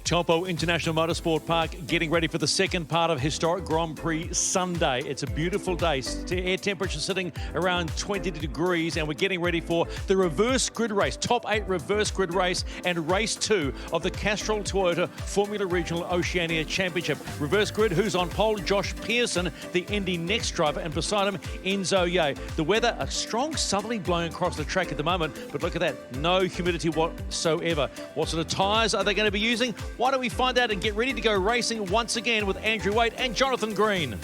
Taupo International Motorsport Park getting ready for the second part of historic Grand Prix Sunday. It's a beautiful day. Air temperature sitting around 20 degrees, and we're getting ready for the reverse grid race, top 8 reverse grid race, and race 2 of the Castrol Toyota Formula Regional Oceania Championship. Reverse grid, who's on pole? Josh Pearson, the Indy Next driver, and beside him, Enzo Ye. The weather, a strong southerly blowing across the track at the moment, but look at that, no humidity whatsoever. What sort of tyres are they going to be using? Why don't we find out and get ready to go racing once again with Andrew Waite and Jonathan Green.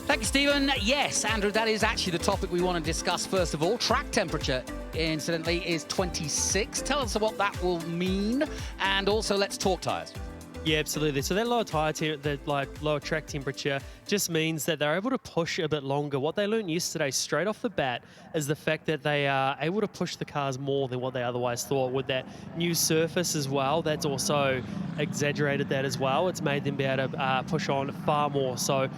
Thank you, Stephen. Yes, Andrew, that is actually the topic we want to discuss first of all. Track temperature, incidentally, is 26. Tell us what that will mean, and also let's talk tyres. Yeah, absolutely. So that lower track temperature just means that they're able to push a bit longer. What they learned yesterday, straight off the bat, is the fact that they are able to push the cars more than what they otherwise thought. With that new surface as well, that's also exaggerated that as well. It's made them be able to push on far more. So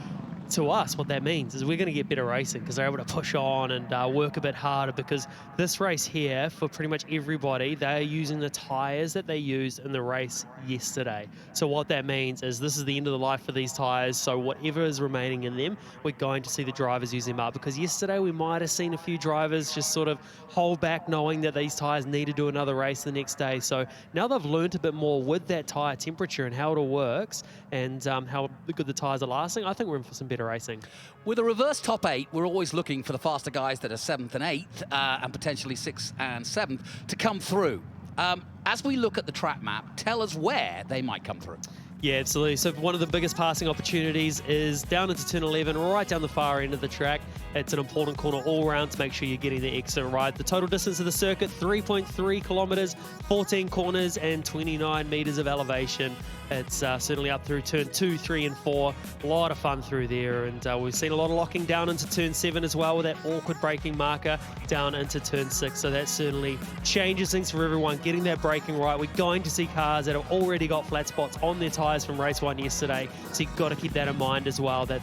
to us, what that means is we're going to get better racing because they're able to push on and work a bit harder, because this race here, for pretty much everybody, they're using the tyres that they used in the race yesterday. So what that means is this is the end of the life for these tyres, so whatever is remaining in them, we're going to see the drivers use them up, because yesterday we might have seen a few drivers just sort of hold back knowing that these tyres need to do another race the next day. So now they've learned a bit more with that tyre temperature and how it all works, and how good the tyres are lasting. I think we're in for some better racing. With a reverse top 8, we're always looking for the faster guys that are 7th and 8th and potentially 6th and 7th to come through. As we look at the track map, tell us where they might come through. Yeah, absolutely. So one of the biggest passing opportunities is down into turn 11, right down the far end of the track. It's an important corner all round to make sure you're getting the exit right. The total distance of the circuit, 3.3 kilometres, 14 corners and 29 metres of elevation. It's certainly up through turn 2, 3 and 4. A lot of fun through there, and we've seen a lot of locking down into turn 7 as well, with that awkward braking marker down into turn 6. So that certainly changes things for everyone, getting that braking right. We're going to see cars that have already got flat spots on their tyres from race 1 yesterday, so you've got to keep that in mind as well, that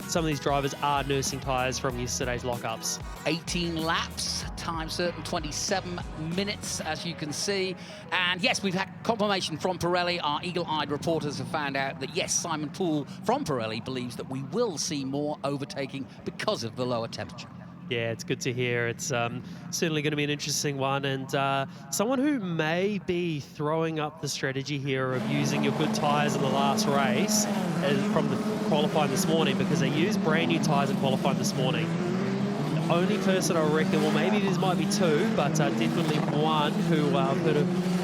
some of these drivers are nursing tyres from yesterday's lockups. 18 laps, time certain 27 minutes, as you can see. And yes, we've had confirmation from Pirelli. Our eagle-eyed reporters have found out that yes, Simon Poole from Pirelli believes that we will see more overtaking because of the lower temperature. Yeah, it's good to hear. It's certainly going to be an interesting one, and someone who may be throwing up the strategy here of using your good tyres in the last race from the qualifying this morning, because they used brand new tyres in qualifying this morning. The only person I reckon, well, maybe there might be two, but definitely one who I've heard of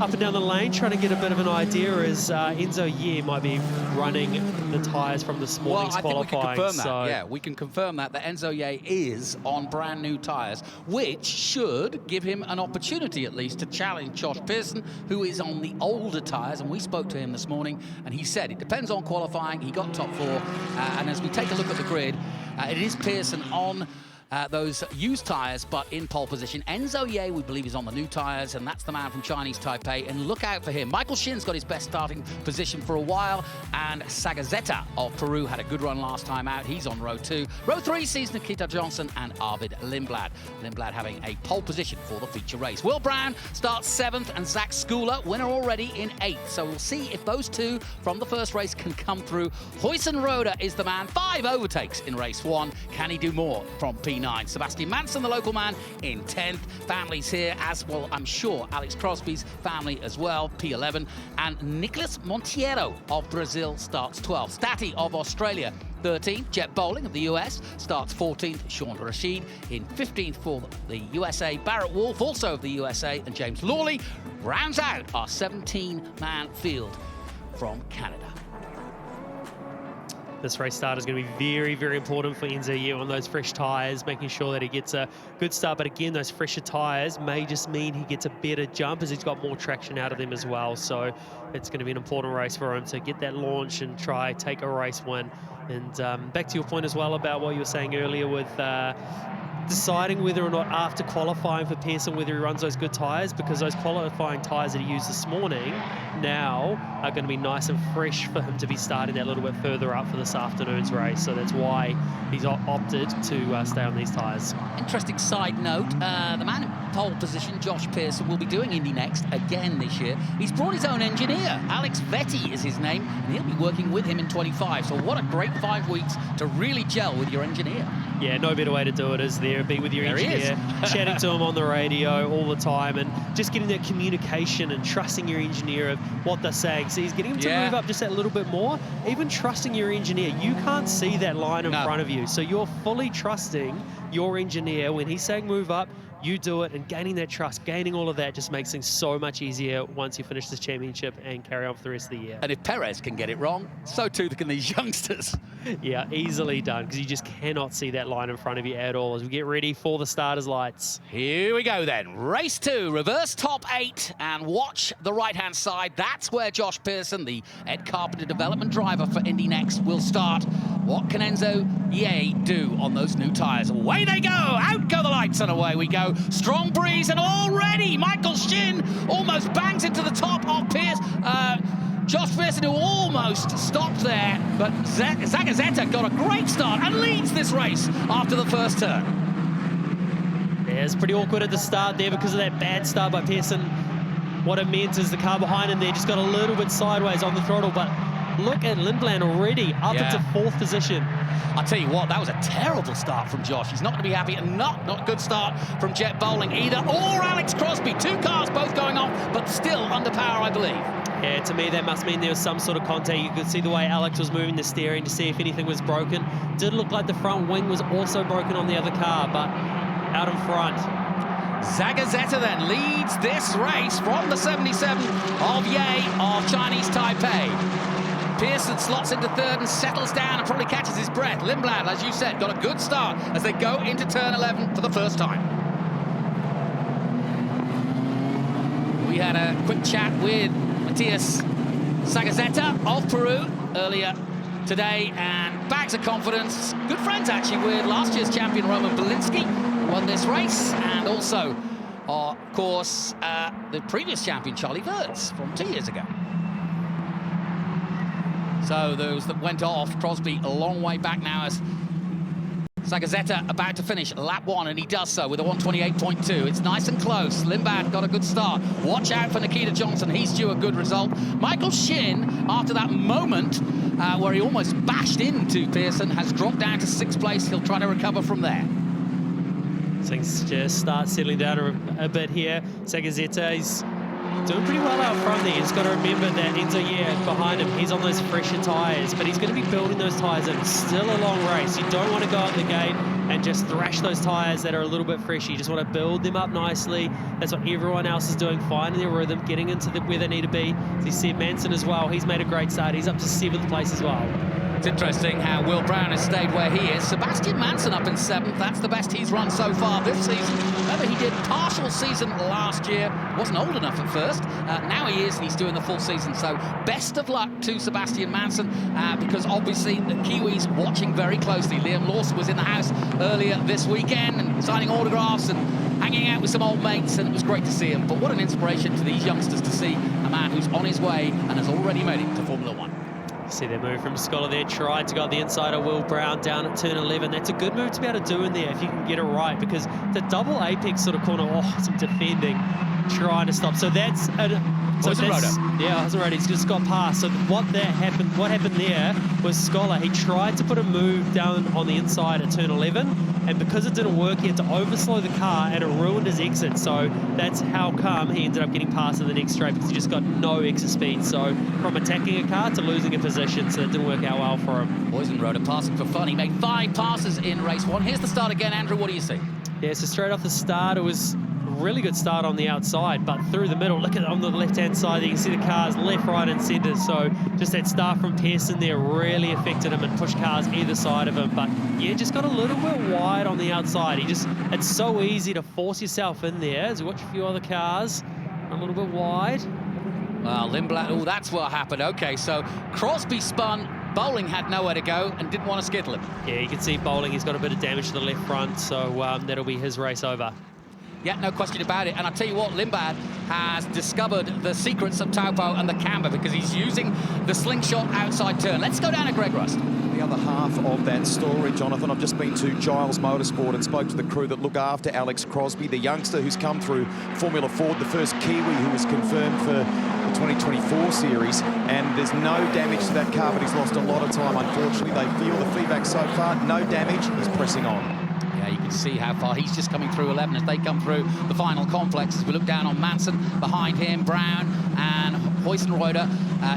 up and down the lane trying to get a bit of an idea is Enzo Ye might be running the tyres from this morning's qualifying. I think we can confirm that. Yeah, we can confirm that Enzo Ye is on brand new tyres, which should give him an opportunity at least to challenge Josh Pearson, who is on the older tyres. And we spoke to him this morning, and he said it depends on qualifying. He got top 4, and as we take a look at the grid, it is Pearson on those used tyres, but in pole position. Enzo Ye, we believe, is on the new tyres, and that's the man from Chinese Taipei, and look out for him. Michael Shin's got his best starting position for a while, and Sagazeta of Peru had a good run last time out. He's on row 2. Row 3 sees Nikita Johnson and Arvid Lindblad. Lindblad having a pole position for the feature race. Will Brown starts 7th, and Zach Schooler, winner already, in 8th. So we'll see if those two from the first race can come through. Huysen Roda is the man. 5 overtakes in race 1. Can he do more from P9? Sebastian Manson, the local man, in 10th. Families here, as well, I'm sure Alex Crosby's family as well, P11. And Nicolas Monteiro of Brazil starts 12th. Stati of Australia, 13th. Jet Bowling of the US starts 14th. Sean Rashid in 15th for the USA. Barrett Wolf, also of the USA. And James Lawley rounds out our 17-man field from Canada. This race start is going to be very, very important for Enzo Ye on those fresh tyres, making sure that he gets a good start. But again, those fresher tyres may just mean he gets a better jump as he's got more traction out of them as well. So it's going to be an important race for him to get that launch and try take a race win. And back to your point as well about what you were saying earlier with deciding whether or not after qualifying for Pearson whether he runs those good tyres, because those qualifying tyres that he used this morning now are going to be nice and fresh for him to be starting that little bit further up for this afternoon's race. So that's why he's opted to stay on these tyres. Interesting side note, the man in pole position, Josh Pearson, will be doing Indy Next again this year. He's brought his own engineer. Alex Vetti is his name, and he'll be working with him in 25. So what a great 5 weeks to really gel with your engineer. Yeah, no better way to do it, is there? Be with your engineer, chatting to him on the radio all the time, and just getting that communication and trusting your engineer of what they're saying. So he's getting him to move up just that little bit more, even trusting your engineer. You can't see that line in front of you, so you're fully trusting your engineer. When he's saying move up, you do it, and gaining that trust, gaining all of that just makes things so much easier once you finish this championship and carry on for the rest of the year. And if Perez can get it wrong, so too can these youngsters. Yeah, easily done, because you just cannot see that line in front of you at all as we get ready for the starters' lights. Here we go then. Race 2, reverse top 8, and watch the right-hand side. That's where Josh Pearson, the Ed Carpenter development driver for Indy Next, will start. What can Enzo Ye do on those new tyres? Away they go! Out go the lights, and away we go. Strong breeze, and already Michael Shin almost bangs into the top of Pierce. Josh Pearson, who almost stopped there, but Zagazeta got a great start and leads this race after the first turn. Yeah, it's pretty awkward at the start there because of that bad start by Pearson. What it meant is the car behind him there just got a little bit sideways on the throttle, but look at Lindblad already up into 4th position. I'll tell you what, that was a terrible start from Josh. He's not going to be happy, and not a good start from Jet Bowling either, or Alex Crosby. 2 cars both going off, but still under power, I believe. Yeah, to me, that must mean there was some sort of contact. You could see the way Alex was moving the steering to see if anything was broken. Did look like the front wing was also broken on the other car, but out in front. Zagazeta then leads this race from the 77 of Ye of Chinese Taipei. Pearson slots into 3rd and settles down and probably catches his breath. Lindblad, as you said, got a good start as they go into turn 11 for the first time. We had a quick chat with Matthias Zagazeta of Peru earlier today, and bags of confidence. Good friends, actually, with last year's champion Roman Belinsky, who won this race, and also, of course, the previous champion Charlie Wirtz from 2 years ago. So those that went off, Crosby a long way back now as Zagazeta about to finish lap 1, and he does so with a 128.2. It's nice and close. Lindblad got a good start. Watch out for Nikita Johnson. He's due a good result. Michael Shin, after that moment where he almost bashed into Pearson, has dropped down to 6th place. He'll try to recover from there. Things just start settling down a bit here. Zagazeta, he's doing pretty well out front there. He's got to remember that Enzo Ye behind him, he's on those fresher tyres, but he's going to be building those tyres in. Still a long race. You don't want to go out the gate and just thrash those tyres that are a little bit fresh. You just want to build them up nicely. That's what everyone else is doing, finding their rhythm, getting into where they need to be. As you see Manson as well, he's made a great start. He's up to 7th place as well. It's interesting how Will Brown has stayed where he is. Sebastian Manson up in 7th. That's the best he's run so far this season. Remember, he did partial season last year. Wasn't old enough at first. Now he is, and he's doing the full season. So best of luck to Sebastian Manson, because obviously the Kiwis watching very closely. Liam Lawson was in the house earlier this weekend and signing autographs and hanging out with some old mates, and it was great to see him. But what an inspiration to these youngsters to see a man who's on his way and has already made it to Formula 1. See that move from Scholar there, tried to go the inside of Will Brown down at turn 11. That's a good move to be able to do in there if you can get it right, because the double apex sort of corner, some defending, trying to stop. So that's he's just got past. So what happened there was Scholar, he tried to put a move down on the inside at turn 11, and because it didn't work, he had to overslow the car and it ruined his exit. So that's how come he ended up getting past in the next straight, because he just got no exit speed. So from attacking a car to losing a position, so it didn't work out well for him. Boysen rode a passing for fun. He made 5 passes in race 1. Here's the start again, Andrew. What do you see? Yeah, so straight off the start, it was a really good start on the outside, but through the middle, look at on the left-hand side, you can see the cars left, right, and centre. So just that start from Pearson there really affected him and pushed cars either side of him. But yeah, just got a little bit wide on the outside. It's so easy to force yourself in there. As you watch a few other cars, a little bit wide. Well, Lindblad, that's what happened. Okay, so Crosby spun Bowling had nowhere to go and didn't want to skittle him. Yeah, you can see Bowling, he's got a bit of damage to the left front, so that'll be his race over. Yeah, no question about it. And I'll tell you what, Lindblad has discovered the secrets of Taupo and the camber because he's using the slingshot outside turn. Let's go down to Greg Rust. The other half of that story, Jonathan, I've just been to Giles Motorsport and spoke to the crew that look after Alex Crosby, the youngster who's come through Formula Ford, the first Kiwi who was confirmed for the 2024 series. And there's no damage to that car, but he's lost a lot of time. Unfortunately, they feel the feedback so far, no damage, he's pressing on. Yeah, you can see how far he's just coming through 11 as they come through the final complex. As we look down on Manson, behind him, Brown and Heusenreuter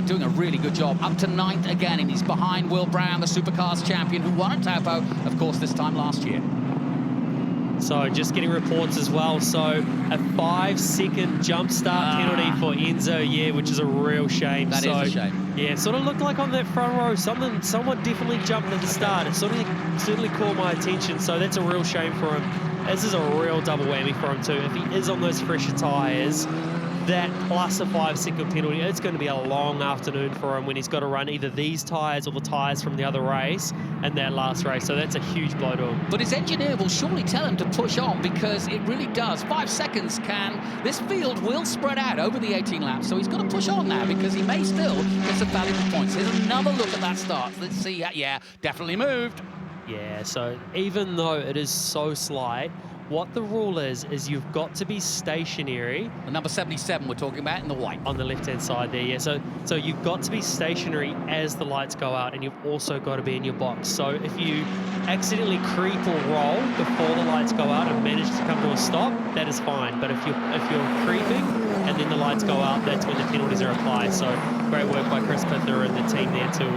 doing a really good job. Up to 9th again, and he's behind Will Brown, the Supercars champion, who won at Taupo, of course, this time last year. So just getting reports as well. So a 5-second jump start penalty for Enzo, yeah, which is a real shame. That is a shame. Yeah, it sort of looked like on that front row, someone definitely jumped at the start. It certainly caught my attention, so that's a real shame for him. This is a real double whammy for him too. If he is on those fresher tyres, that plus a 5-second penalty, it's going to be a long afternoon for him when he's got to run either these tyres or the tyres from the other race and that last race. So that's a huge blow to him. But his engineer will surely tell him to push on because it really does. 5 seconds this field will spread out over the 18 laps. So he's got to push on now because he may still get some valuable points. Here's another look at that start. Let's see. Yeah, definitely moved. Yeah, so even though it is so slight, what the rule is you've got to be stationary. The number 77 we're talking about in the white. On the left-hand side there, yeah. So you've got to be stationary as the lights go out, and you've also got to be in your box. So if you accidentally creep or roll before the lights go out and manage to come to a stop, that is fine. But if you're creeping and then the lights go out, that's when the penalties are applied. So great work by Chris Pither and the team there to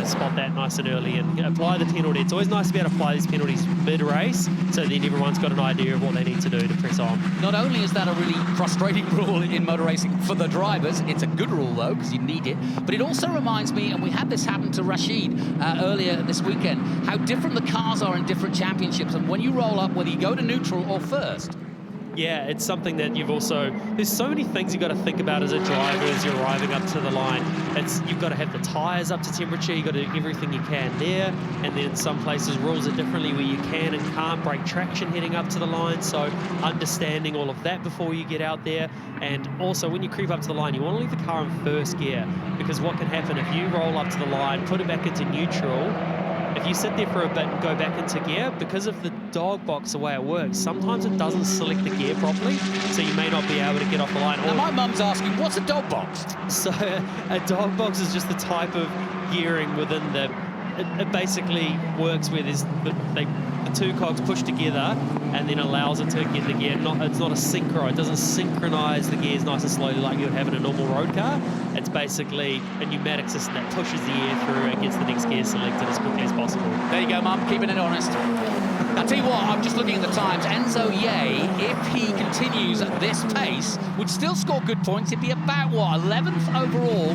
spot that nice and early and apply the penalty. It's always nice to be able to apply these penalties mid-race, so then everyone's got an idea of what they need to do to press on. Not only is that a really frustrating rule in motor racing for the drivers, it's a good rule though, because you need it, but it also reminds me, and we had this happen to Rashid earlier this weekend, how different the cars are in different championships, and when you roll up, whether you go to neutral or first. Yeah, it's something that there's so many things you've got to think about as a driver as you're arriving up to the line. You've got to have the tyres up to temperature, you've got to do everything you can there, and then some places rules are differently where you can and can't break traction heading up to the line, so understanding all of that before you get out there. And also when you creep up to the line, you want to leave the car in first gear, because what can happen if you roll up to the line, put it back into neutral, if you sit there for a bit and go back into gear, because of the dog box, the way it works, sometimes it doesn't select the gear properly, so you may not be able to get off the line. Now, my mum's asking, what's a dog box? So a dog box is just the type of gearing within it basically works where there's the two cogs push together and then allows it to get the gear. It's not a synchro. It doesn't synchronize the gears nice and slowly like you would have in a normal road car. It's basically a pneumatic system that pushes the air through and gets the next gear selected as quickly as possible. There you go, Mum, keeping it honest. I'll tell you what, I'm just looking at the times. Enzo Ye, if he continues at this pace, would still score good points. He'd be about, 11th overall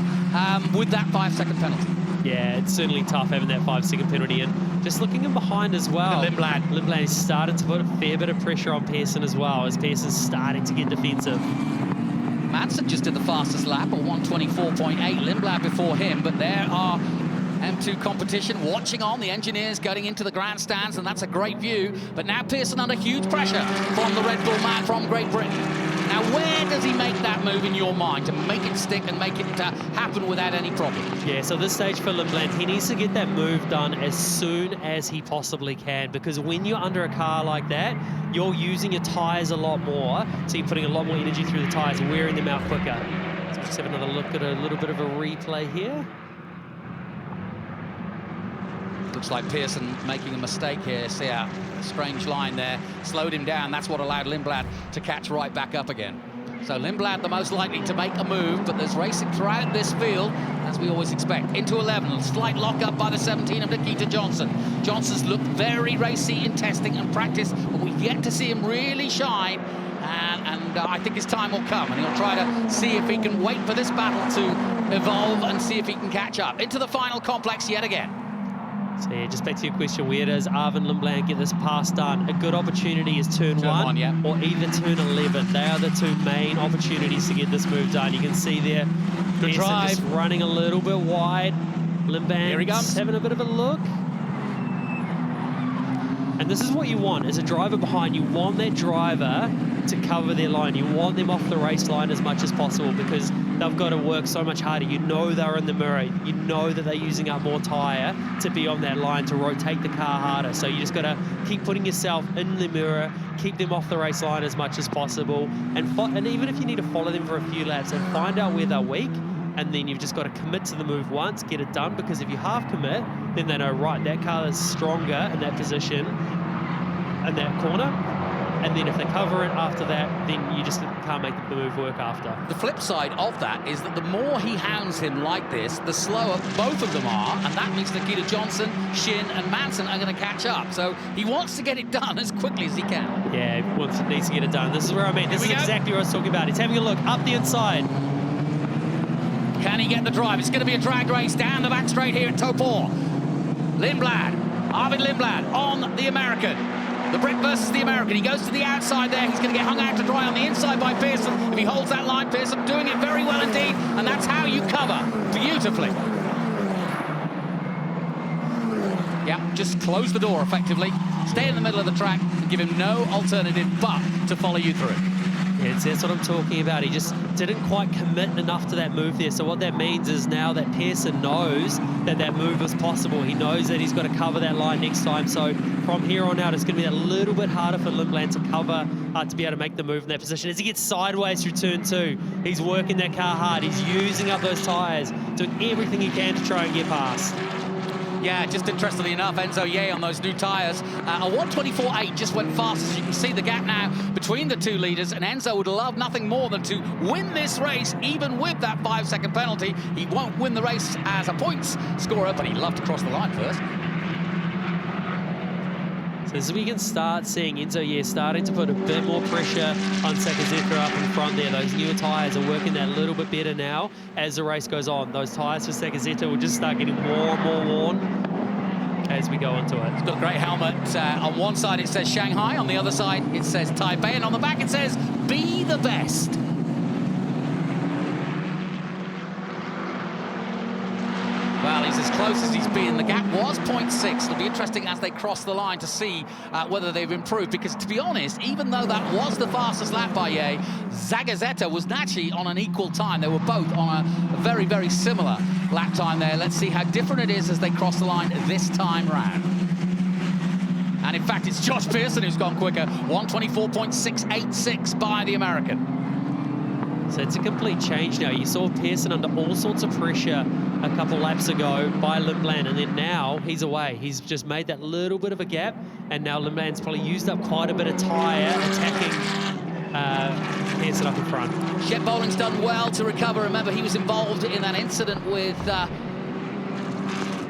with that 5-second penalty. Yeah, it's certainly tough having that 5-second penalty. And just looking in behind as well, Lindblad is starting to put a fair bit of pressure on Pearson as well, as Pearson's starting to get defensive. Madsen just did the fastest lap at 124.8. Lindblad before him, but there are M2 competition watching on, the engineers getting into the grandstands, and that's a great view. But now Pearson under huge pressure from the Red Bull man from Great Britain. Now, where does he make that move in your mind to make it stick and make it happen without any problem? Yeah, so this stage for Lindblad, he needs to get that move done as soon as he possibly can, because when you're under a car like that, you're using your tyres a lot more, so you're putting a lot more energy through the tyres, wearing them out quicker. Let's just have another look at a little bit of a replay here. Looks like Pearson making a mistake here. See a strange line there. Slowed him down. That's what allowed Lindblad to catch right back up again. So Lindblad the most likely to make a move, but there's racing throughout this field, as we always expect. Into 11, a slight lock-up by the 17 of Nikita Johnson. Johnson's looked very racy in testing and practice, but we've yet to see him really shine. And I think his time will come, and he'll try to see if he can wait for this battle to evolve and see if he can catch up. Into the final complex yet again. So yeah, just back to your question, where does Arvin Lindblad get this pass done? A good opportunity is turn one, yeah, or either turn 11. They are the two main opportunities to get this move done. You can see there, good drive, just running a little bit wide. Limban's he comes. having a bit of a look. And this is what you want as a driver behind. You want that driver to cover their line. You want them off the race line as much as possible because they've got to work so much harder. You know they're in the mirror. You know that they're using up more tyre to be on that line to rotate the car harder. So you just got to keep putting yourself in the mirror, keep them off the race line as much as possible. And even if you need to follow them for a few laps and find out where they're weak, and then you've just got to commit to the move once, get it done, because if you half commit, then they know, right, that car is stronger in that position, in that corner, and then if they cover it after that, then you just can't make the move work after. The flip side of that is that the more he hounds him like this, the slower both of them are, and that means Nikita Johnson, Shin, and Manson are going to catch up. So he wants to get it done as quickly as he can. Yeah, he needs to get it done. This is where I mean, this is exactly what I was talking about. He's having a look up the inside. Can he get the drive? It's going to be a drag race down the back straight here at Taupo. Lindblad, Arvid Lindblad on the American. The Brit versus the American. He goes to the outside there. He's going to get hung out to dry on the inside by Pearson. If he holds that line, Pearson doing it very well indeed. And that's how you cover beautifully. Yeah, just close the door effectively. Stay in the middle of the track and give him no alternative but to follow you through. Yeah, that's what I'm talking about. He just didn't quite commit enough to that move there. So what that means is now that Pearson knows that that move is possible. He knows that he's got to cover that line next time. So from here on out, it's going to be a little bit harder for Lindblad to cover, to be able to make the move in that position. As he gets sideways through turn 2, he's working that car hard. He's using up those tyres, doing everything he can to try and get past. Yeah, just interestingly enough, Enzo Ye on those new tyres. A 124.8 just went fast. As you can see the gap now between the two leaders, and Enzo would love nothing more than to win this race, even with that 5-second penalty. He won't win the race as a points scorer, but he'd love to cross the line first. So as we can start seeing Enzo Ye starting to put a bit more pressure on Sakazeka up in front there. Those newer tyres are working that a little bit better now as the race goes on. Those tyres for Sakazeta will just start getting more and more worn as we go into it. He's got a great helmet. On one side it says Shanghai, on the other side it says Taipei, and on the back it says, be the best. Well, he's as close as he's been. The gap was 0.6. It'll be interesting as they cross the line to see whether they've improved, because to be honest, even though that was the fastest lap by Ye, Zagazeta was actually on an equal time. They were both on a very, very similar lap time there. Let's see how different it is as they cross the line this time round. And in fact, it's Josh Pearson who's gone quicker. 124.686 by the American. So it's a complete change now. You saw Pearson under all sorts of pressure a couple laps ago by Lindblad, and then now he's away. He's just made that little bit of a gap, and now Lindblad's probably used up quite a bit of tyre attacking Pearson up in front. Jet Bowling's done well to recover. Remember, he was involved in that incident with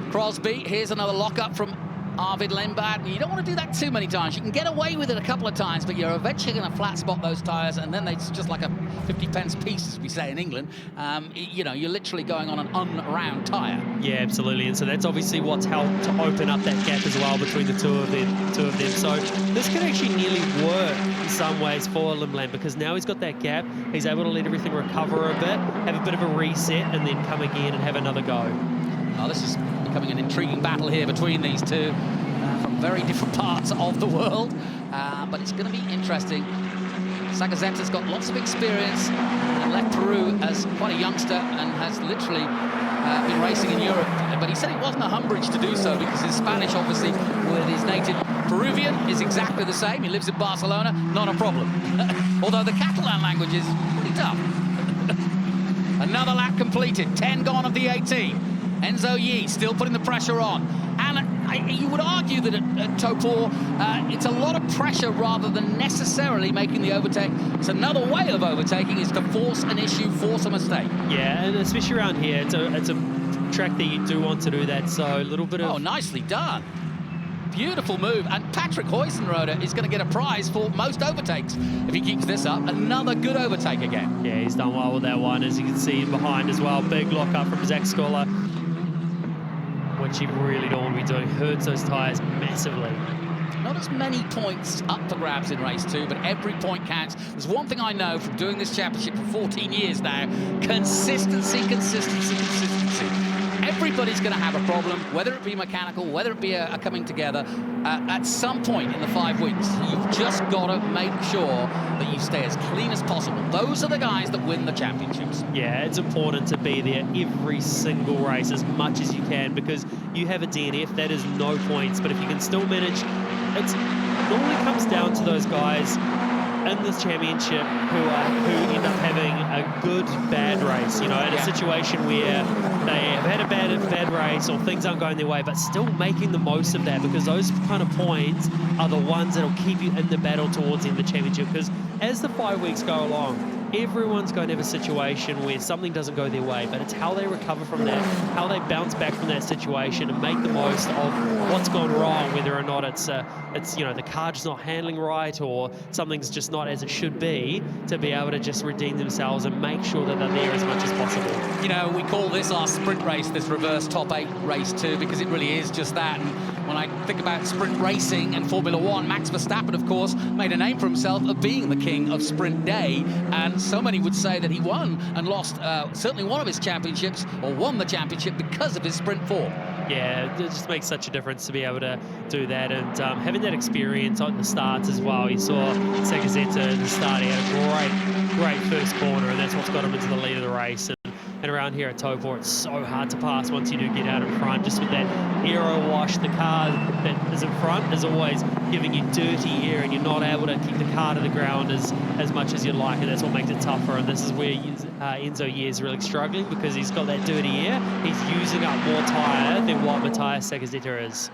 Crosby. Here's another lockup from Arvid Lindblad. You don't want to do that too many times. You can get away with it a couple of times, but you're eventually going to flat spot those tyres, and then it's just like a 50-pence piece, as we say in England. You know, you're literally going on an unround tyre. Yeah, absolutely. And so that's obviously what's helped to open up that gap as well between the two of them. So this can actually nearly work in some ways for Lindblad, because now he's got that gap. He's able to let everything recover a bit, have a bit of a reset, and then come again and have another go. Oh, this is becoming an intriguing battle here between these two from very different parts of the world, but it's going to be interesting. Sakazeta's got lots of experience and left Peru as quite a youngster and has literally been racing in Europe, but he said it wasn't a umbrage to do so, because his Spanish, obviously, with his native Peruvian, is exactly the same. He lives in Barcelona, not a problem. Although the Catalan language is pretty tough. Another lap completed, 10 gone of the 18. Enzo Ye still putting the pressure on. And you would argue that at Taupo, it's a lot of pressure rather than necessarily making the overtake. It's another way of overtaking is to force an issue, force a mistake. Yeah, and especially around here, it's a track that you do want to do that. So a little bit of... Oh, nicely done. Beautiful move. And Patrick Huizenroda is going to get a prize for most overtakes if he keeps this up. Another good overtake again. Yeah, he's done well with that one, as you can see behind as well. Big lock up from Zach Scholar, which you really don't want to be doing. Hurts those tyres massively. Not as many points up for grabs in race 2, but every point counts. There's one thing I know from doing this championship for 14 years now: consistency, consistency, consistency. Everybody's going to have a problem, whether it be mechanical, whether it be a coming together. At some point in the 5 weeks, you've just got to make sure that you stay as clean as possible. Those are the guys that win the championships. Yeah, it's important to be there every single race as much as you can, because you have a DNF, that is no points. But if you can still manage, it normally comes down to those guys in this championship who end up having a good bad race, you know, in a situation where they have had a bad race or things aren't going their way, but still making the most of that, because those kind of points are the ones that'll keep you in the battle towards the end of the championship. Because as the 5 weeks go along, everyone's going to have a situation where something doesn't go their way, but it's how they recover from that, how they bounce back from that situation and make the most of what's gone wrong, whether or not it's you know, the car just not handling right or something's just not as it should be, to be able to just redeem themselves and make sure that they're there as much as possible. You know, we call this our sprint race, this reverse top 8 race too, because it really is just that. And when I think about sprint racing and Formula One, Max Verstappen, of course, made a name for himself of being the king of sprint day, and so many would say that he won and lost certainly one of his championships, or won the championship, because of his sprint form. Yeah, it just makes such a difference to be able to do that, and having that experience on the starts as well. You saw Sagazeta at the start, he had a great first corner, and that's what's got him into the lead of the race. And around here at Taupo, it's so hard to pass once you do get out in front. Just with that aero wash, the car that is in front is always giving you dirty air, and you're not able to keep the car to the ground as much as you'd like, and that's what makes it tougher. And this is where Enzo Ye is really struggling, because he's got that dirty air. He's using up more tyre than what Matthias Sagazeta is.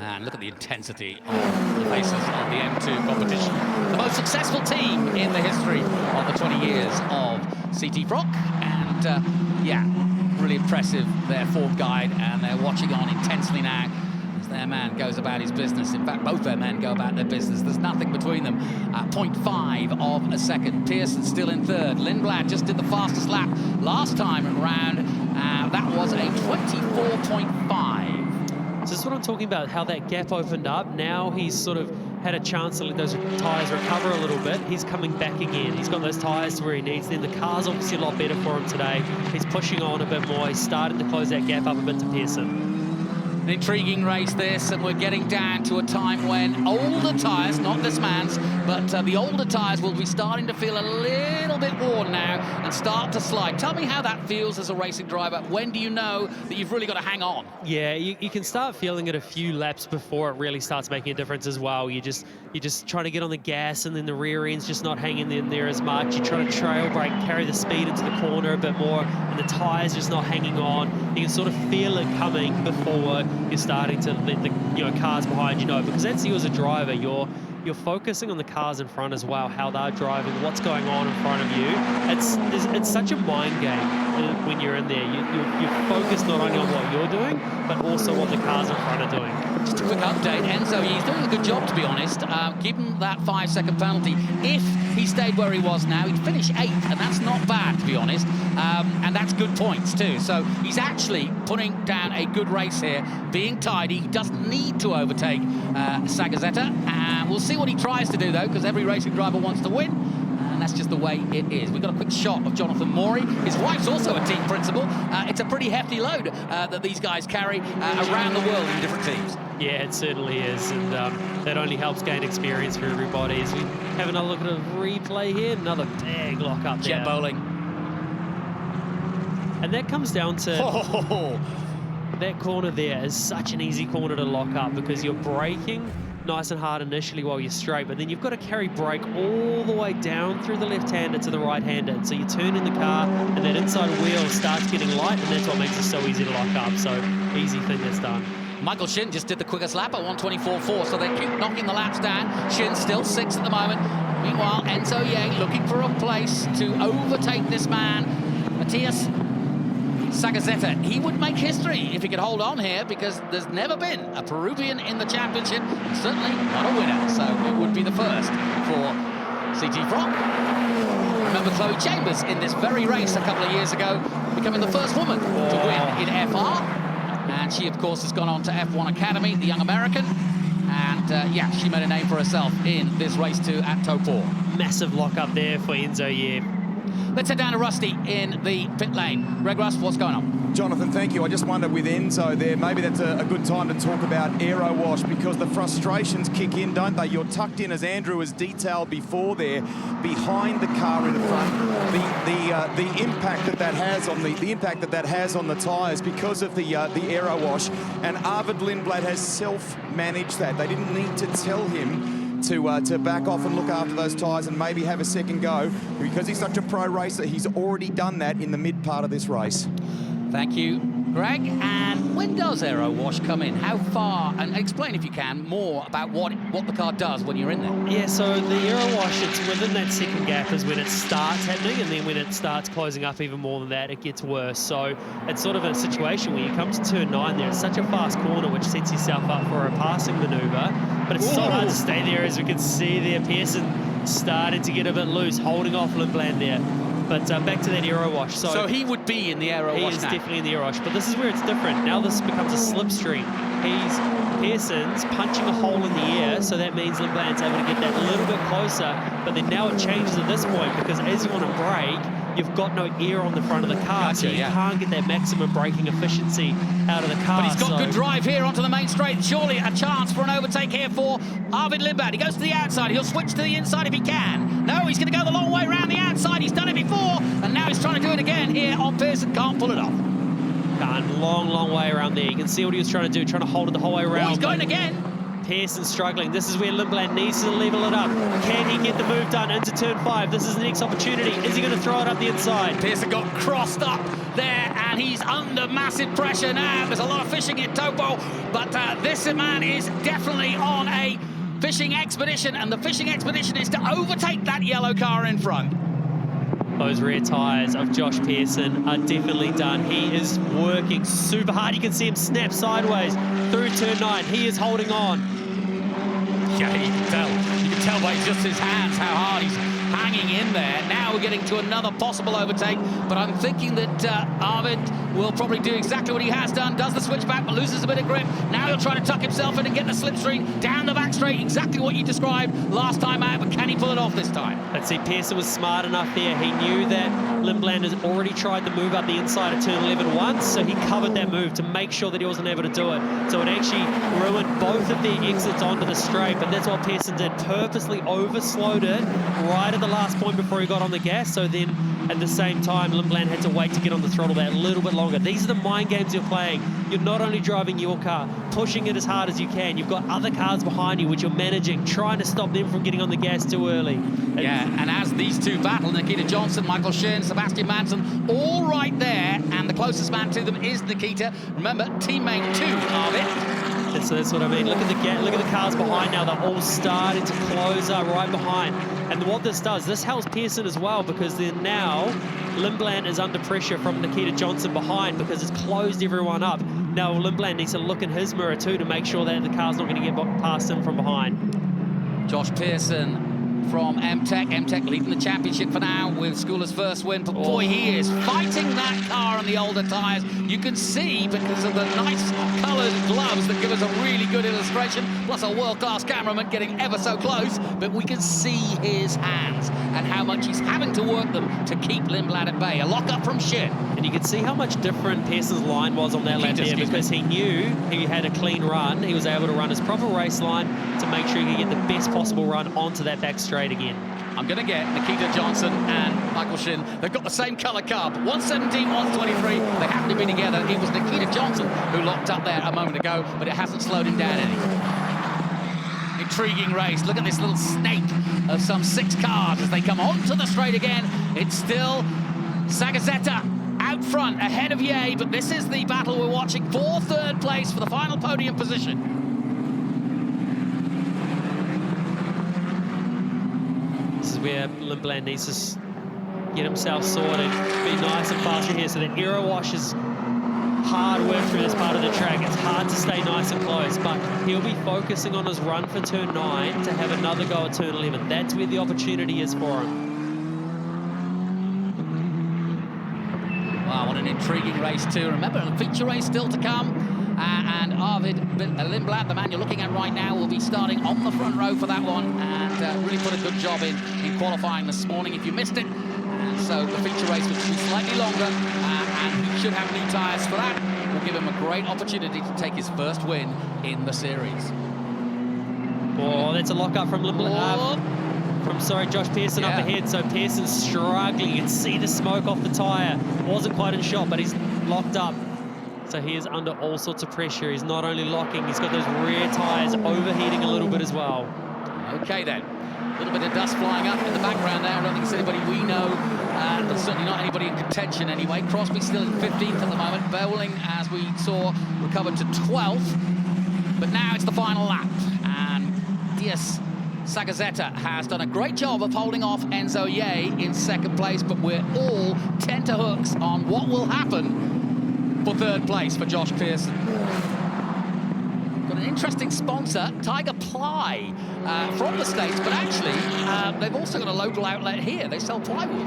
And look at the intensity on the faces of the M2 competition. The most successful team in the history of the 20 years of CT Frock. And yeah, really impressive, their form guide, and they're watching on intensely now as their man goes about his business. In fact, both their men go about their business. There's nothing between them. 0.5 of a second. Pearson still in third. Lindblad just did the fastest lap last time around. That was a 24.5. So this is what I'm talking about, how that gap opened up. Now he's sort of had a chance to let those tyres recover a little bit. He's coming back again. He's got those tyres where he needs them. The car's obviously a lot better for him today. He's pushing on a bit more. He's starting to close that gap up a bit to Pearson. An intriguing race this, and we're getting down to a time when older tyres, not this man's, but the older tyres will be starting to feel a little bit worn now and start to slide. Tell me how that feels as a racing driver. When do you know that you've really got to hang on? Yeah, you can start feeling it a few laps before it really starts making a difference as well. You're just trying to get on the gas, and then the rear end's just not hanging in there as much. You're trying to trail brake, carry the speed into the corner a bit more, and the tyres just not hanging on. You can sort of feel it coming before you're starting to let the cars behind you know, because that's you as a driver. You're focusing on the cars in front as well, how they're driving, what's going on in front of you. It's such a mind game when you're in there. You're focused not only on what you're doing, but also what the cars in front are doing. Just a quick update. Enzo, he's doing a good job, to be honest. Given that 5-second penalty, if he stayed where he was now, he'd finish 8th, and that's not bad, to be honest. And that's good points, too. So he's actually putting down a good race here, being tidy. He doesn't need to overtake Sagazeta. And we'll see what he tries to do, though, because every racing driver wants to win. And that's just the way it is. We've got a quick shot of Jonathan Morey. His wife's also a team principal. It's a pretty hefty load that these guys carry around the world in different teams. Yeah, it certainly is, and that only helps gain experience for everybody. As we have another look at a replay here, another big lock up there. Jet bowling. And that comes down to that corner there is such an easy corner to lock up, because you're braking nice and hard initially while you're straight, but then you've got to carry brake all the way down through the left-handed to the right-handed. So you turn in the car, and that inside wheel starts getting light, and that's what makes it so easy to lock up. So easy thing that's done. Michael Shin just did the quickest lap at 1:24.4, so they keep knocking the laps down. Shin still 6th at the moment. Meanwhile, Enzo Ye looking for a place to overtake this man, Matthias Sagazeta. He would make history if he could hold on here, because there's never been a Peruvian in the championship, and certainly not a winner, so it would be the first for CT Frock. Remember Chloe Chambers in this very race a couple of years ago, becoming the first woman to win in FR. And she, of course, has gone on to F1 Academy, the young American. And, yeah, she made a name for herself in this race too at Taupo. Massive lock up there for Enzo Ye. Let's head down to Rusty in the pit lane. Greg Rust, what's going on? Jonathan, thank you. I just wonder with Enzo there, maybe that's a good time to talk about aero wash, because the frustrations kick in, don't they? You're tucked in, as Andrew has detailed before there, behind the car in front. The impact that has on the impact that has on the tyres because of the aero wash, and Arvid Lindblad has self-managed that. They didn't need to tell him to back off and look after those tyres and maybe have a second go. Because he's such a pro racer, he's already done that in the mid part of this race. Thank you, Greg. And when does aero wash come in? How far? And explain, if you can, more about what the car does when you're in there. Yeah, so the aero wash, it's within that second gap is when it starts happening, and then when it starts closing up even more than that, it gets worse. So it's sort of a situation where you come to turn 9 there. It's such a fast corner, which sets yourself up for a passing manoeuvre. But it's so hard to stay there, as we can see there. Pearson started to get a bit loose, holding off Lindblad there. But back to that aero wash. So he would be in the aero wash He is now. definitely in the aero wash. But this is where it's different. Now this becomes a slipstream. Pearson's punching a hole in the air, so that means Lindblad's able to get that a little bit closer. But then now it changes at this point, because as you want to brake, you've got no air on the front of the car, so you can't get that maximum braking efficiency out of the car. But he's got good drive here onto the main straight. Surely a chance for an overtake here for Arvid Lindblad. He goes to the outside. He'll switch to the inside if he can. No, he's going to go the long way around the outside. He's done it before, and now he's trying to do it again here on Pearson. Can't pull it off. Can't. Long way around there. You can see what he was trying to do, trying to hold it the whole way around. Oh, he's going again. Pearson struggling. This is where Lindblad needs to level it up. Can he get the move done into turn 5? This is the next opportunity. Is he going to throw it up the inside? Pearson got crossed up there, and he's under massive pressure now. There's a lot of fishing in Taupo, but this man is definitely on a fishing expedition, and the fishing expedition is to overtake that yellow car in front. Those rear tyres of Josh Pearson are definitely done. He is working super hard. You can see him snap sideways through turn 9. He is holding on. Yeah, you can tell. You can tell by just his hands how hard he's hanging in there. Now we're getting to another possible overtake, but I'm thinking that Arvid will probably do exactly what he has done, does the switchback, but loses a bit of grip. Now he'll try to tuck himself in and get the slipstream down the back straight, exactly what you described last time out, but can he pull it off this time? Let's see, Pearson was smart enough there. He knew that Lindblad has already tried to move up the inside of turn 11 once, so he covered that move to make sure that he wasn't able to do it. So it actually ruined both of their exits onto the straight, but that's what Pearson did, purposely overslowed it right at the last point before he got on the gas. So then at the same time, Lindblad had to wait to get on the throttle that little bit longer. These are the mind games you're playing. You're not only driving your car, pushing it as hard as you can. You've got other cars behind you which you're managing, trying to stop them from getting on the gas too early. And as these two battle, Nikita Johnson, Michael Shin, Sebastian Manson, all right there, and the closest man to them is Nikita. Remember, teammate 2 of it. And so that's what I mean. Look at the cars behind now. They're all starting to close up right behind. And what this does, this helps Pearson as well, because then now Lindblad is under pressure from Nikita Johnson behind, because it's closed everyone up. Now Lindblad needs to look in his mirror too to make sure that the car's not going to get past him from behind. Josh Pearson from M-Tech. M-Tech leading the championship for now with Schooler's first win. But boy, he is fighting that car on the older tyres. You can see, because of the nice coloured gloves that give us a really good illustration, plus a world-class cameraman getting ever so close, but we can see his hands and how much he's having to work them to keep Lindblad at bay. A lock-up from Shin. And you can see how much different Pearson's line was on that lap there, because he knew he had a clean run. He was able to run his proper race line to make sure he could get the best possible run onto that back straight again. I'm going to get Nikita Johnson and Michael Shin. They've got the same colour car, 117, 123. They happen to be together. It was Nikita Johnson who locked up there a moment ago, but it hasn't slowed him down any. Intriguing race. Look at this little snake of some 6 cars as they come onto the straight again. It's still Sagazeta out front, ahead of Ye, but this is the battle we're watching for third place for the final podium position. This is where Lindblad needs to get himself sorted, be nice and fast here. So that aero wash is hard work through this part of the track. It's hard to stay nice and close, but he'll be focusing on his run for turn 9 to have another go at turn 11. That's where the opportunity is for him. Wow, what an intriguing race too. Remember, a feature race still to come. And Arvid Lindblad, the man you're looking at right now, will be starting on the front row for that one, and really put a good job in qualifying this morning. If you missed it, and so the feature race, which will be slightly longer, and he should have new tyres for that, will give him a great opportunity to take his first win in the series. Oh, that's a lock-up from Josh Pearson up ahead. So Pearson's struggling. You can see the smoke off the tyre. Wasn't quite in shot, but he's locked up. So he is under all sorts of pressure. He's not only locking, he's got those rear tyres overheating a little bit as well. Okay then. A little bit of dust flying up in the background there. I don't think it's anybody we know, but certainly not anybody in contention anyway. Crosby still in 15th at the moment. Bowling, as we saw, recovered to 12th. But now it's the final lap. And Dias Sagazeta has done a great job of holding off Enzo Ye in second place, but we're all tenterhooks on what will happen for third place for Josh Pearson. Got an interesting sponsor, Tiger Ply, from the States, but actually they've also got a local outlet here. They sell plywood.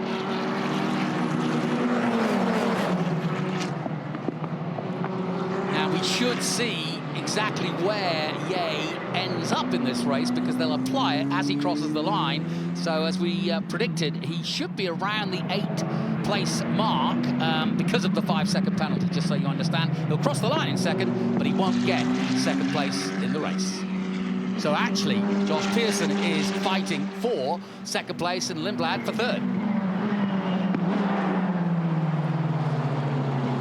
Now we should see exactly where Ye ends up in this race, because they'll apply it as he crosses the line. So as we predicted, he should be around the 8th place mark because of the 5-second penalty, just so you understand. He'll cross the line in second, but he won't get second place in the race. So actually, Josh Pearson is fighting for second place and Lindblad for third.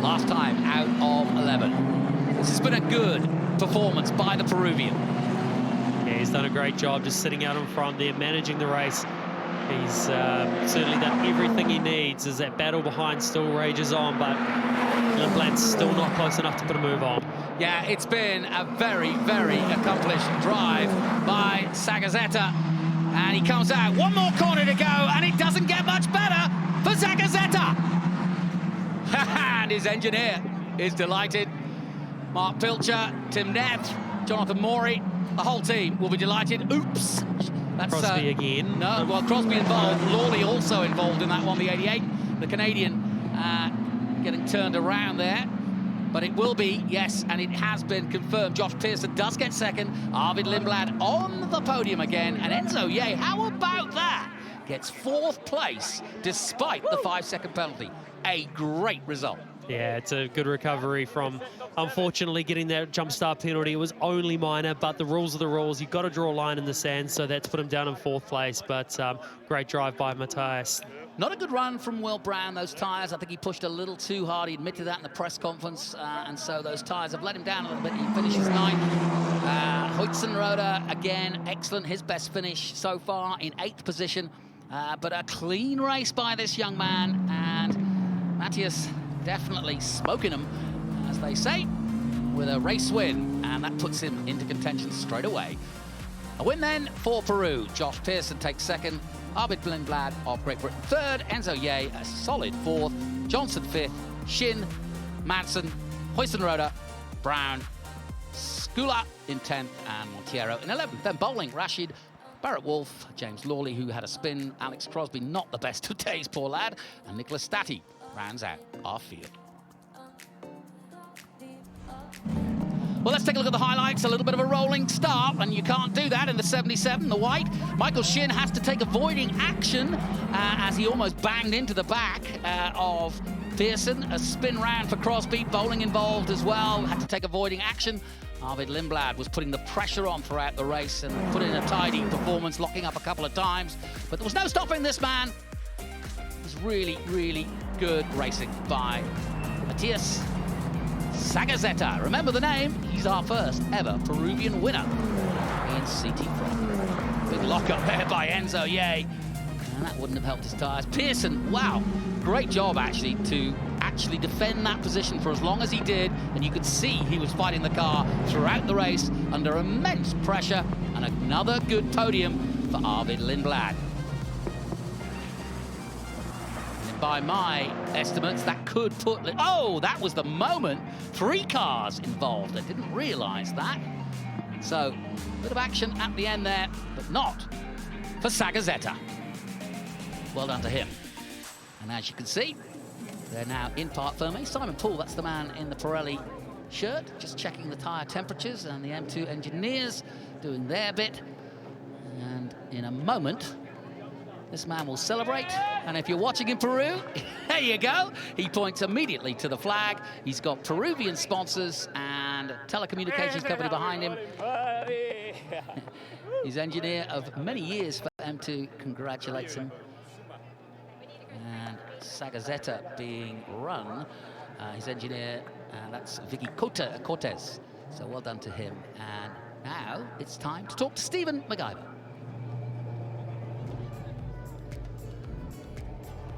Last time out of 11. This has been a good performance by the Peruvian. Yeah, he's done a great job just sitting out in front there, managing the race. He's certainly done everything he needs as that battle behind still rages on, but Lindblad's still not close enough to put a move on. Yeah, it's been a very, very accomplished drive by Sagazeta. And he comes out, one more corner to go, and it doesn't get much better for Sagazeta. And his engineer is delighted. Mark Pilcher, Tim Neff, Jonathan Morey, the whole team will be delighted. Oops. That's Crosby again. No, well, Crosby involved. Lawley also involved in that one, the 88. The Canadian getting turned around there. But it will be, yes, and it has been confirmed. Josh Pearson does get second. Arvid Lindblad on the podium again. And Enzo Ye, how about that? Gets 4th place despite the 5-second penalty. A great result. Yeah, it's a good recovery from, unfortunately, getting that jump start penalty. It was only minor, but the rules are the rules. You've got to draw a line in the sand, so that's put him down in 4th place. But great drive by Matthias. Not a good run from Will Brown, those tyres. I think he pushed a little too hard. He admitted that in the press conference, and so those tyres have let him down a little bit. He finishes 9th. Huitzenroda, again, excellent. His best finish so far in 8th position. But a clean race by this young man, and Matthias definitely smoking him, as they say, with a race win, and that puts him into contention straight away. A win then for Peru. Josh Pearson takes second, Arvid Lindblad of Great Britain third, Enzo Ye a solid 4th, Johnson 5th, Shin, Madsen, Huitzenroda, Brown, Skula in 10th, and Monteiro in 11th. Then bowling, Rashid, Barrett Wolf, James Lawley, who had a spin, Alex Crosby, not the best of days, poor lad, and Nicholas Stati rounds out our field. Well, let's take a look at the highlights. A little bit of a rolling start, and you can't do that in the 77, the white. Michael Shin has to take avoiding action as he almost banged into the back of Pearson. A spin round for Crosby, bowling involved as well, had to take avoiding action. Arvid Lindblad was putting the pressure on throughout the race and put in a tidy performance, locking up a couple of times. But there was no stopping this man. It was really, really good racing by Matthias Sagazeta. Remember the name, he's our first ever Peruvian winner in CT Pro. Big lock-up there by Enzo Ye, and that wouldn't have helped his tyres. Pearson, wow, great job actually to defend that position for as long as he did, and you could see he was fighting the car throughout the race under immense pressure, and another good podium for Arvid Lindblad. By my estimates, that could put... Oh, that was the moment. 3 cars involved. I didn't realise that. So, a bit of action at the end there, but not for Sagazeta. Well done to him. And as you can see, they're now in parc fermé. Simon Poole, that's the man in the Pirelli shirt, just checking the tyre temperatures, and the M2 engineers doing their bit. And in a moment, This man will celebrate, and if you're watching in Peru, there you go. He points immediately to the flag. He's got Peruvian sponsors and telecommunications company behind him. His engineer of many years for M2 congratulates him. And Sagazeta being run, his engineer, that's Vicky Cortez. So well done to him. And now it's time to talk to Stephen MacGyver.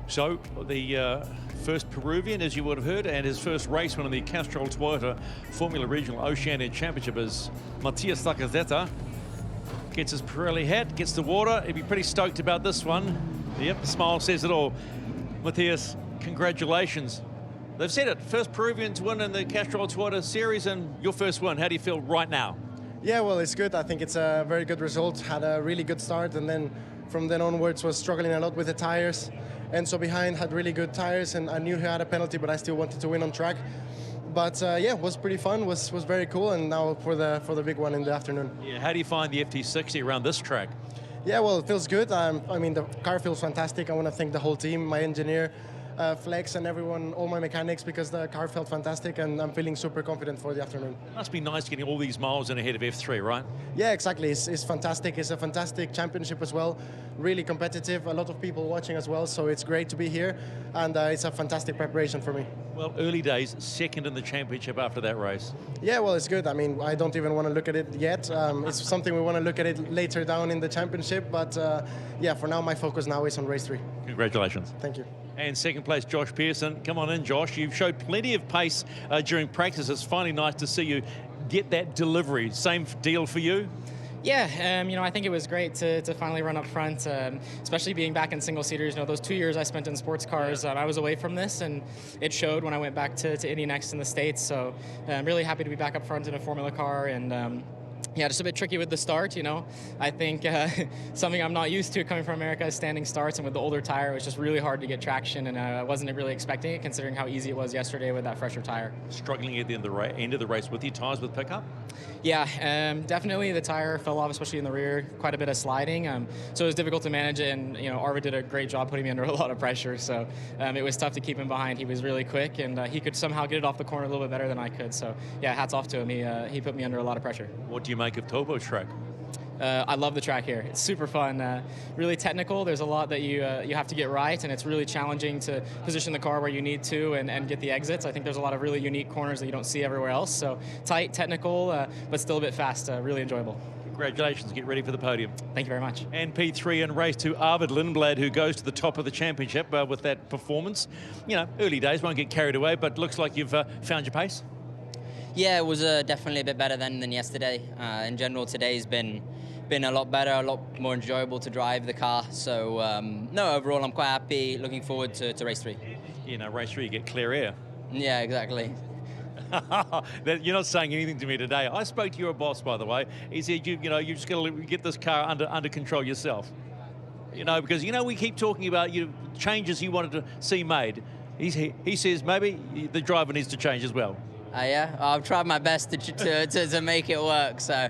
So the first Peruvian, as you would have heard, and his first race win in the Castrol Toyota Formula Regional Oceania Championship is Matias Sagazeta. Gets his Pirelli hat, gets the water. He'd be pretty stoked about this one. Yep, the smile says it all. Matias, congratulations. They've said it, first Peruvian to win in the Castrol Toyota Series and your first win. How do you feel right now? Yeah, well, it's good. I think it's a very good result. Had a really good start, and then from then onwards was struggling a lot with the tires. And so behind had really good tires, and I knew he had a penalty, but I still wanted to win on track. But yeah, it was pretty fun, was very cool, and now for the big one in the afternoon. Yeah, how do you find the FT60 around this track? Yeah, well, it feels good. I mean, the car feels fantastic. I want to thank the whole team, my engineer, Flex, and everyone, all my mechanics, because the car felt fantastic, and I'm feeling super confident for the afternoon. It must be nice getting all these miles in ahead of F3, right? Yeah, exactly. It's fantastic. It's a fantastic championship as well. Really competitive. A lot of people watching as well, so it's great to be here, and it's a fantastic preparation for me. Well, early days, second in the championship after that race. Yeah, well, it's good. I mean, I don't even want to look at it yet. It's something we want to look at it later down in the championship, but yeah, for now, my focus now is on race 3. Congratulations. Thank you. And second place, Josh Pearson. Come on in, Josh. You've showed plenty of pace during practice. It's finally nice to see you get that delivery. Same deal for you? Yeah, you know, I think it was great to finally run up front, especially being back in single-seaters. You know, those 2 years I spent in sports cars, I was away from this, and it showed when I went back to Indy Next in the States. So I'm really happy to be back up front in a Formula car, and yeah, just a bit tricky with the start, you know. I think something I'm not used to coming from America is standing starts, and with the older tire, it was just really hard to get traction, and I wasn't really expecting it, considering how easy it was yesterday with that fresher tire. Struggling at the end of the race with your tires with pickup? Yeah, definitely the tire fell off, especially in the rear, quite a bit of sliding, so it was difficult to manage it, and you know, Arvid did a great job putting me under a lot of pressure, so it was tough to keep him behind. He was really quick, and he could somehow get it off the corner a little bit better than I could, so yeah, hats off to him. He put me under a lot of pressure. What do you make of Taupo's track? I love the track here. It's super fun, really technical. There's a lot that you have to get right, and it's really challenging to position the car where you need to and get the exits. I think there's a lot of really unique corners that you don't see everywhere else. So tight, technical, but still a bit fast, really enjoyable. Congratulations, get ready for the podium. Thank you very much. And P3 in race 2, Arvid Lindblad, who goes to the top of the championship with that performance. You know, early days, won't get carried away, but looks like you've found your pace. Yeah, it was definitely a bit better than yesterday. In general, today's been a lot better, a lot more enjoyable to drive the car. So, no, overall, I'm quite happy. Looking forward to race 3. You know, race 3, you get clear air. Yeah, exactly. You're not saying anything to me today. I spoke to your boss, by the way. He said, you just got to get this car under control yourself. You know, because, you know, we keep talking about changes you wanted to see made. He says maybe the driver needs to change as well. Yeah, I've tried my best to make it work, so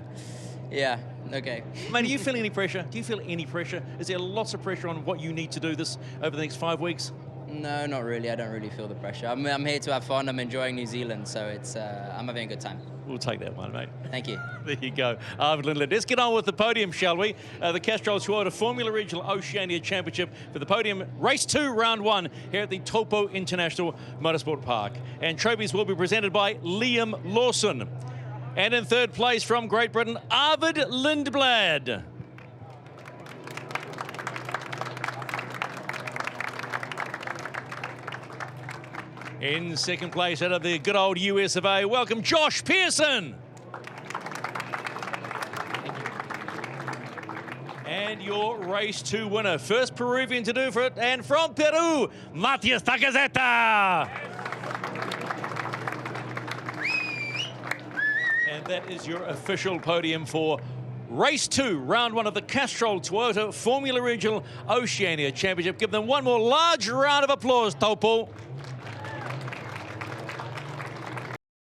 yeah, okay. Mate, do you feel any pressure? Do you feel any pressure? Is there lots of pressure on what you need to do this over the next 5 weeks? No, not really. I don't really feel the pressure. I'm here to have fun. I'm enjoying New Zealand, so I'm having a good time. We'll take that one, mate. Thank you. There you go. Arvid Lindblad. Let's get on with the podium, shall we? The Castrol Toyota Formula Regional Oceania Championship for the podium. Race 2, round 1, here at the Taupo International Motorsport Park. And trophies will be presented by Liam Lawson. And in third place from Great Britain, Arvid Lindblad. In second place, out of the good old US of A, welcome Josh Pearson. And your race 2 winner, first Peruvian to do for it, and from Peru, Matias Sagazeta. And that is your official podium for race 2, round 1 of the Castrol Toyota Formula Regional Oceania Championship. Give them one more large round of applause, Taupo.